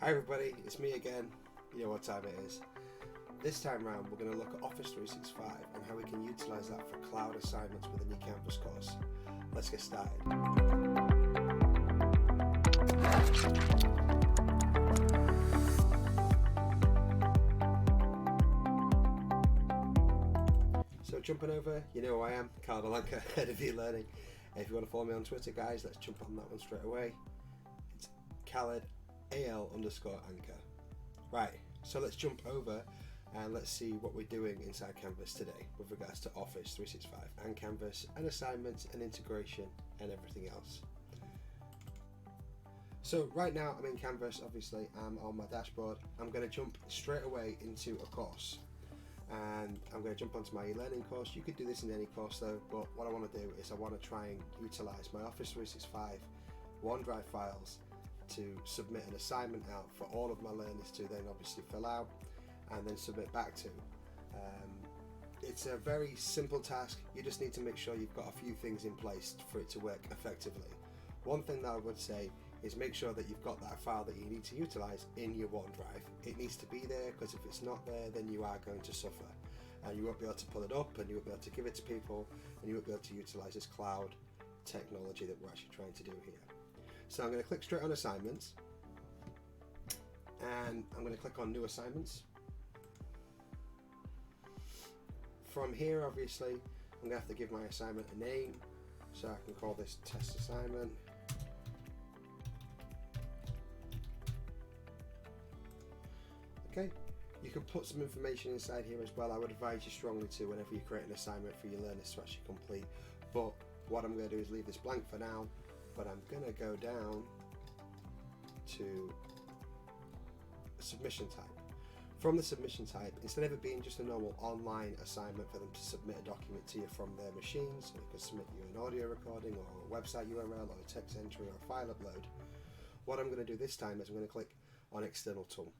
Hi everybody, it's me again. You know what time it is. This time round we're going to look at Office 365 and how we can utilise that for cloud assignments with a new Canvas course. Let's get started. So jumping over, you know who I am, Al-ankar, head of e-learning. If you want to follow me on Twitter, guys, let's jump on that one straight away. It's Khaled AL_anchor. Right, so let's jump over and let's see what we're doing inside Canvas today with regards to Office 365 and Canvas and assignments and integration and everything else. So right now I'm in Canvas, obviously I'm on my dashboard. I'm going to jump straight away into a course and I'm going to jump onto my e-learning course. You could do this in any course though, but what I want to do is I want to try and utilize my Office 365 OneDrive files to submit an assignment out for all of my learners to then obviously fill out and then submit back to. It's a very simple task. You just need to make sure you've got a few things in place for it to work effectively. One thing that I would say is make sure that you've got that file that you need to utilize in your OneDrive. It needs to be there, because if it's not there then you are going to suffer and you won't be able to pull it up and you won't be able to give it to people and you won't be able to utilize this cloud technology that we're actually trying to do here. So I'm going to click straight on assignments and I'm going to click on new assignments. From here obviously I'm going to have to give my assignment a name, so I can call this test assignment. Okay, you can put some information inside here as well. I would advise you strongly to, whenever you create an assignment for your learners to actually complete, but what I'm going to do is leave this blank for now. But I'm going to go down to submission type. From the submission type, instead of it being just a normal online assignment for them to submit a document to you from their machine, so they can submit you an audio recording or a website URL or a text entry or a file upload, what I'm going to do this time is I'm going to click on external tool.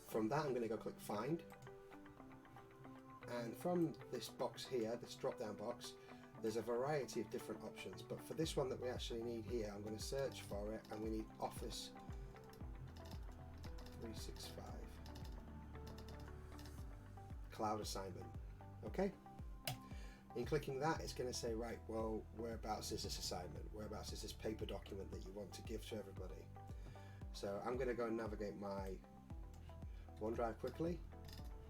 From that I'm going to go click find, and from this box here, this drop down box, there's a variety of different options, but for this one that we actually need here, I'm going to search for it, and we need Office 365 Cloud Assignment. Okay? In clicking that, it's going to say, right, well, whereabouts is this assignment? Whereabouts is this paper document that you want to give to everybody? So I'm going to go and navigate my OneDrive quickly,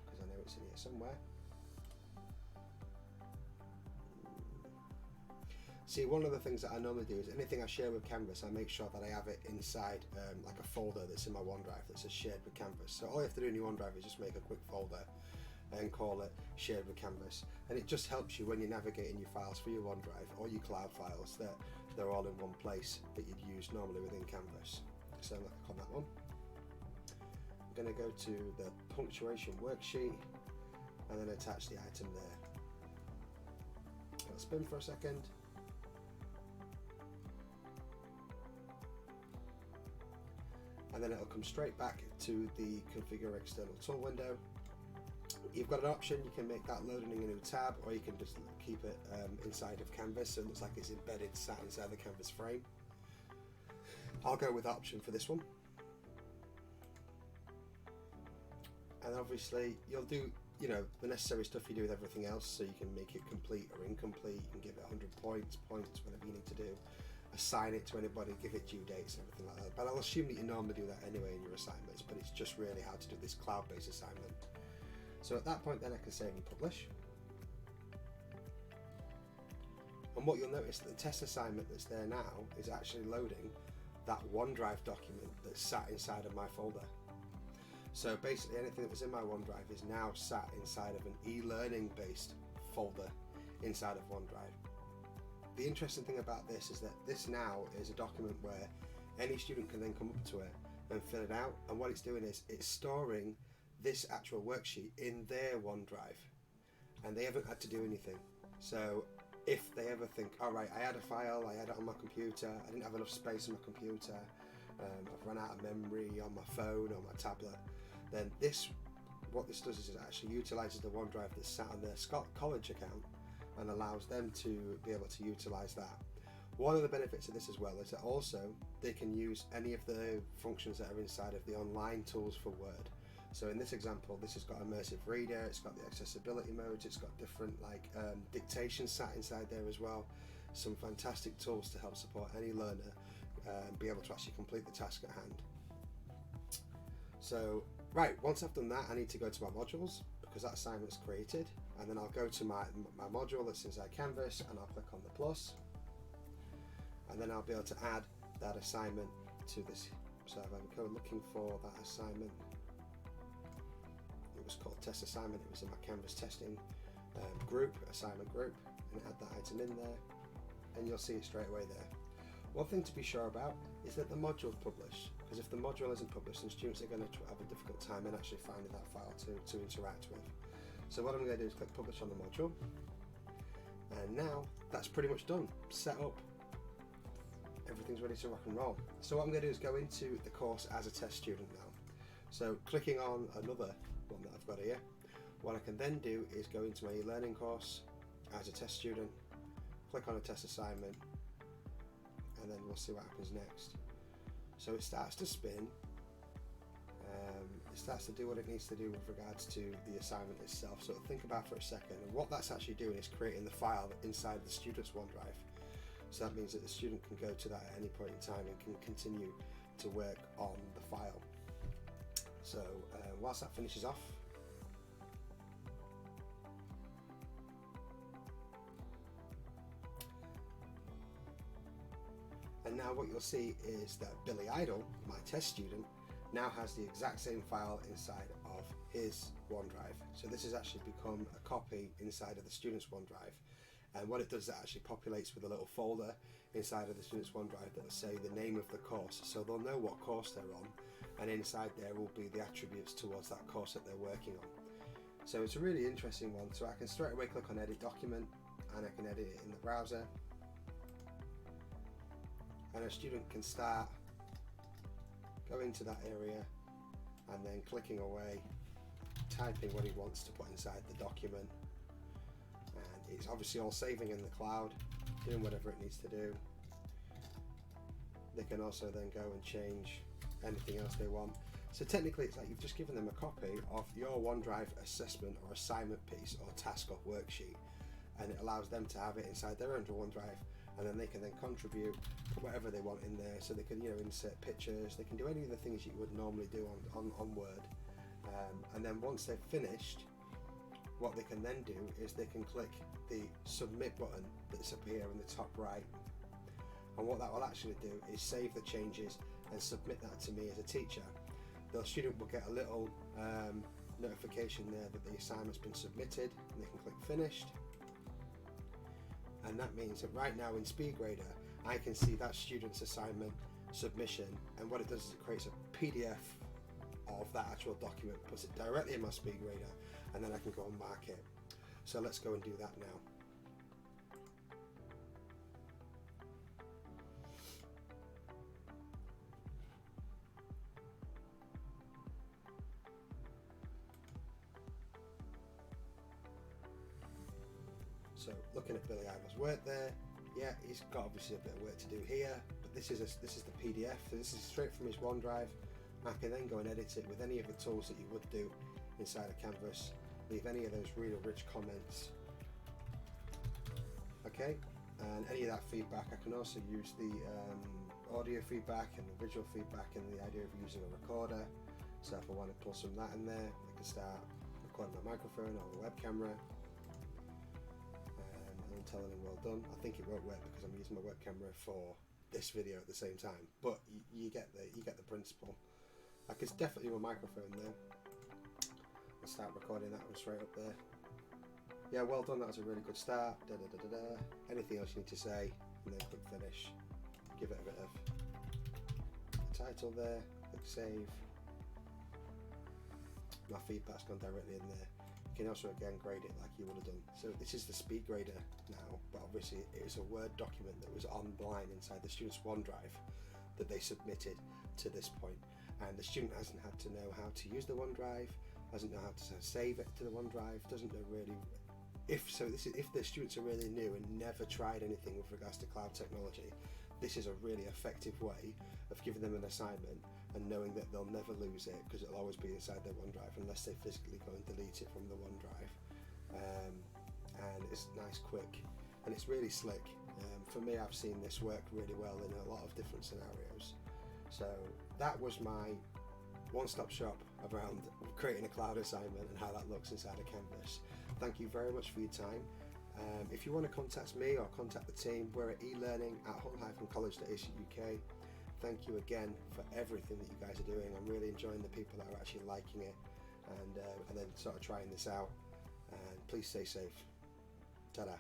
because I know it's in here somewhere. See, one of the things that I normally do is anything I share with Canvas, I make sure that I have it inside like a folder that's in my OneDrive that says shared with Canvas. So all you have to do in your OneDrive is just make a quick folder and call it shared with Canvas. And it just helps you when you're navigating your files for your OneDrive or your cloud files, that they're all in one place that you'd use normally within Canvas. So I'm going to click on that one. I'm going to go to the punctuation worksheet and then attach the item there. I'll spin for a second. And then it'll come straight back to the configure external tool window. You've got an option, you can make that loading in a new tab, or you can just keep it inside of Canvas so it looks like it's embedded, sat inside the Canvas frame. I'll go with option for this one. And obviously you'll do, you know, the necessary stuff you do with everything else, so you can make it complete or incomplete. You can give it 100 points, whatever you need to do. Assign it to anybody, give it due dates and everything like that. But I'll assume that you normally do that anyway in your assignments, but it's just really how to do this cloud-based assignment. So at that point then I can save and publish. And what you'll notice that the test assignment that's there now is actually loading that OneDrive document that's sat inside of my folder. So basically anything that was in my OneDrive is now sat inside of an e-learning based folder inside of OneDrive. The interesting thing about this is that this now is a document where any student can then come up to it and fill it out, and what it's doing is it's storing this actual worksheet in their OneDrive and they haven't had to do anything. So if they ever think, alright, I had a file, I had it on my computer, I didn't have enough space on my computer, I've run out of memory on my phone or my tablet, then what this does is it actually utilises the OneDrive that's sat on their Scott College account and allows them to be able to utilize that. One of the benefits of this as well is that also they can use any of the functions that are inside of the online tools for Word. So in this example, this has got immersive reader, it's got the accessibility modes, it's got different dictation sat inside there as well. Some fantastic tools to help support any learner be able to actually complete the task at hand. So right, once I've done that, I need to go to my modules because that assignment's created, and then I'll go to my module that's inside Canvas and I'll click on the plus, and then I'll be able to add that assignment to this. So if I'm going looking for that assignment, it was called test assignment, it was in my Canvas testing assignment group, and add that item in there, and you'll see it straight away there. One thing to be sure about is that the module's published, because if the module isn't published, then students are going to have a difficult time in actually finding that file to interact with. So what I'm going to do is click publish on the module, and now that's pretty much done, set up. Everything's ready to rock and roll. So what I'm going to do is go into the course as a test student now. So clicking on another one that I've got here, what I can then do is go into my e-learning course as a test student, click on a test assignment, and then we'll see what happens next. So it starts to spin, it starts to do what it needs to do with regards to the assignment itself. So think about for a second, and what that's actually doing is creating the file inside the student's OneDrive. So that means that the student can go to that at any point in time and can continue to work on the file. So whilst that finishes off, and now what you'll see is that Billy Idol, my test student, now has the exact same file inside of his OneDrive. So this has actually become a copy inside of the student's OneDrive. And what it does is it actually populates with a little folder inside of the student's OneDrive that will say the name of the course. So they'll know what course they're on, and inside there will be the attributes towards that course that they're working on. So it's a really interesting one. So I can straight away click on edit document, and I can edit it in the browser. And a student can start, go into that area, and then clicking away, typing what he wants to put inside the document. And it's obviously all saving in the cloud, doing whatever it needs to do. They can also then go and change anything else they want. So technically it's like you've just given them a copy of your OneDrive assessment or assignment piece or task or worksheet, and it allows them to have it inside their own OneDrive, and then they can then contribute, put whatever they want in there. So they can, insert pictures, they can do any of the things you would normally do on Word. And then once they've finished, what they can then do is they can click the submit button that's up here in the top right. And what that will actually do is save the changes and submit that to me as a teacher. The student will get a little notification there that the assignment's been submitted, and they can click finished. And that means that right now in SpeedGrader, I can see that student's assignment submission, and what it does is it creates a PDF of that actual document, puts it directly in my SpeedGrader, and then I can go and mark it. So let's go and do that now. So looking at Billy Idol's work there, yeah, he's got obviously a bit of work to do here, but this is the PDF, so this is straight from his OneDrive. I can then go and edit it with any of the tools that you would do inside of Canvas, leave any of those really rich comments. Okay, and any of that feedback, I can also use the audio feedback and the visual feedback, and the idea of using a recorder. So if I want to pull some of that in there, I can start recording my microphone or the web camera. And telling them well done. I think it won't work because I'm using my web camera for this video at the same time, but you get the principle. I could definitely use a microphone there and start recording that one straight up there. Yeah, well done, that was a really good start. Da, da, da, da, da. Anything else you need to say, and then click finish. Give it a bit of a title there, click save. My feedback's gone directly in there. You can also again grade it like you would have done. So this is the SpeedGrader now, but obviously it was a Word document that was online inside the student's OneDrive that they submitted to this point. And the student hasn't had to know how to use the OneDrive, doesn't know how to save it to the OneDrive, doesn't know really if the students are really new and never tried anything with regards to cloud technology, this is a really effective way of giving them an assignment and knowing that they'll never lose it, because it'll always be inside their OneDrive unless they physically go and delete it from the OneDrive. And it's nice, quick, and it's really slick. For me, I've seen this work really well in a lot of different scenarios. So that was my one-stop shop around creating a cloud assignment and how that looks inside a Canvas. Thank you very much for your time. If you want to contact me or contact the team, we're at elearning@hull-college.ac.uk. Thank you again for everything that you guys are doing. I'm really enjoying the people that are actually liking it and then sort of trying this out. And please stay safe. Ta-da.